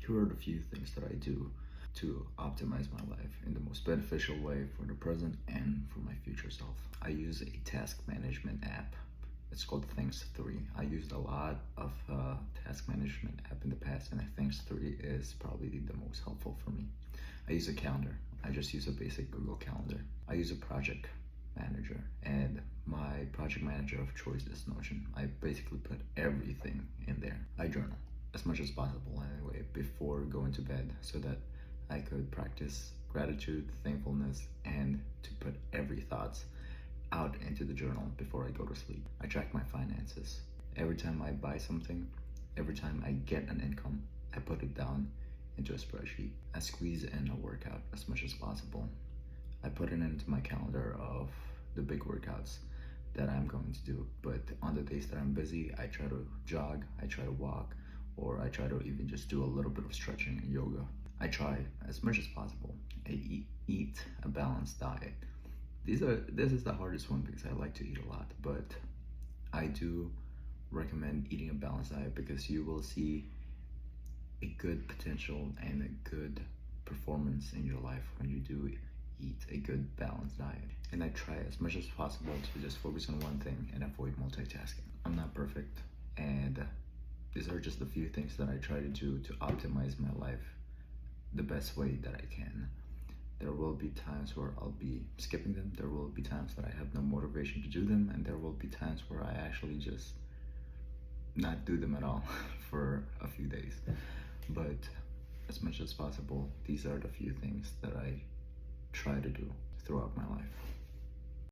Here are the few things that I do to optimize my life in the most beneficial way for the present and for my future self. I use a task management app. It's called Things3. I used a lot of task management app in the past, and Things3 is probably the most helpful for me. I use a calendar. I just use a basic Google Calendar. I use a project manager, and my project manager of choice is Notion. I basically put everything in there. I journal as much as possible anyway before going to bed, so that I could practice gratitude, thankfulness, and to put every thoughts out into the journal before I go to sleep. I track my finances. Every time I buy something, every time I get an income, I put it down into a spreadsheet. I squeeze in a workout as much as possible. I put it into my calendar of the big workouts that I'm going to do, but on the days that I'm busy, I try to jog, I try to walk, or I try to even just do a little bit of stretching and yoga. I try as much as possible. I eat a balanced diet. This is the hardest one because I like to eat a lot, but I do recommend eating a balanced diet because you will see a good potential and a good performance in your life when you do eat a good balanced diet. And I try as much as possible to just focus on one thing and avoid multitasking. I'm not perfect, and these are just a few things that I try to do to optimize my life the best way that I can. There will be times where I'll be skipping them. There will be times that I have no motivation to do them, and there will be times where I actually just not do them at all for a few days. But as much as possible, these are the few things that I try to do throughout my life.